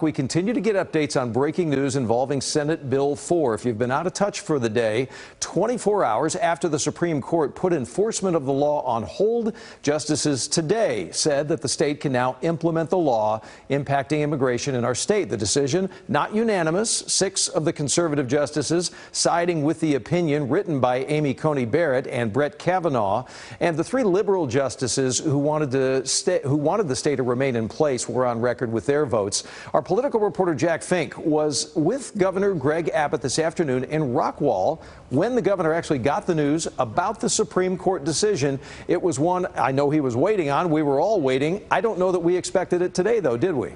We continue to get updates on breaking news involving Senate Bill 4. If you've been out of touch for the day, 24 hours after the Supreme Court put enforcement of the law on hold, justices today said that the state can now implement the law impacting immigration in our state. The decision, not unanimous, 6 of the conservative justices siding with the opinion written by Amy Coney Barrett and Brett Kavanaugh, and the 3 liberal justices who wanted the state to remain in place were on record with their votes. Our political reporter Jack Fink was with Governor Greg Abbott this afternoon in Rockwall when the governor actually got the news about the Supreme Court decision. It was one I know he was waiting on. We were all waiting. I don't know that we expected it today, though, did we?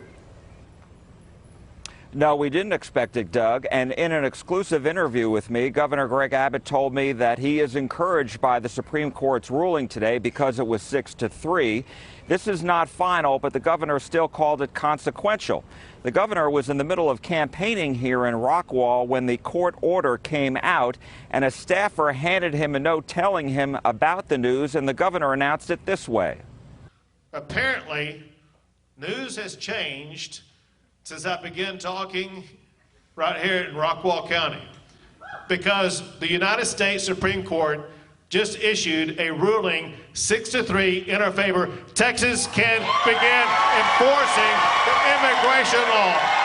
No, we didn't expect it, Doug. And in an exclusive interview with me, Governor Greg Abbott told me that he is encouraged by the Supreme Court's ruling today because it was 6-3. This is not final, but the governor still called it consequential. The governor was in the middle of campaigning here in Rockwall when the court order came out, and a staffer handed him a note telling him about the news, and the governor announced it this way. Apparently, news has changed since I began talking right here in Rockwall County, because the United States Supreme Court just issued a ruling 6-3 in our favor. Texas can begin enforcing the immigration law.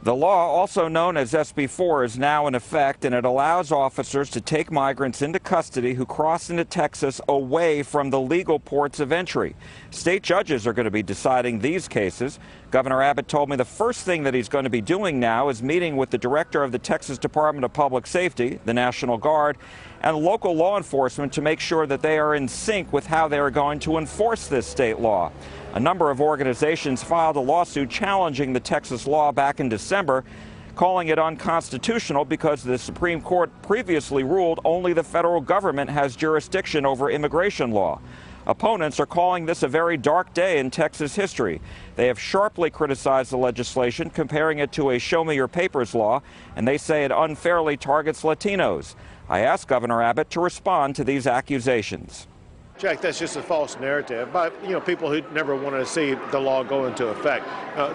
The law, also known as SB4, is now in effect, and it allows officers to take migrants into custody who cross into Texas away from the legal ports of entry. State judges are going to be deciding these cases. Governor Abbott told me the first thing that he's going to be doing now is meeting with the director of the Texas Department of Public Safety, the National Guard, and local law enforcement to make sure that they are in sync with how they are going to enforce this state law. A number of organizations filed a lawsuit challenging the Texas law back in December, calling it unconstitutional because the Supreme Court previously ruled only the federal government has jurisdiction over immigration law. Opponents are calling this a very dark day in Texas history. They have sharply criticized the legislation, comparing it to a show me your papers law, and they say it unfairly targets Latinos. I asked Governor Abbott to respond to these accusations. Jack, that's just a false narrative by people who never wanted to see the law go into effect.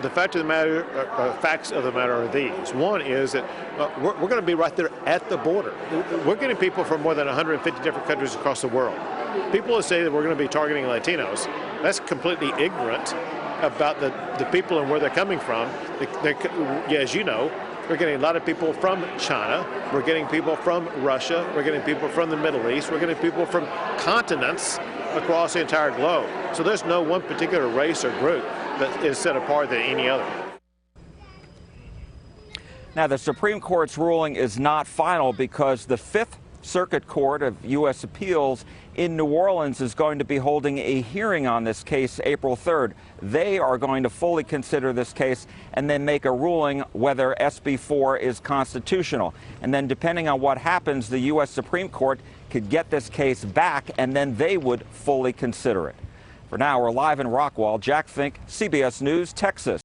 The facts of the matter are these. One is that we're going to be right there at the border. We're getting people from more than 150 different countries across the world. People who say that we're going to be targeting Latinos, that's completely ignorant about the people and where they're coming from. As you know, we're getting a lot of people from China. We're getting people from Russia. We're getting people from the Middle East. We're getting people from continents across the entire globe. So there's no one particular race or group that is set apart than any other. Now, the Supreme Court's ruling is not final because the Fifth Circuit Court of U.S. Appeals in New Orleans is going to be holding a hearing on this case April 3rd. They are going to fully consider this case and then make a ruling whether SB4 is constitutional. And then depending on what happens, the U.S. Supreme Court could get this case back and then they would fully consider it. For now, we're live in Rockwall. Jack Fink, CBS News, Texas.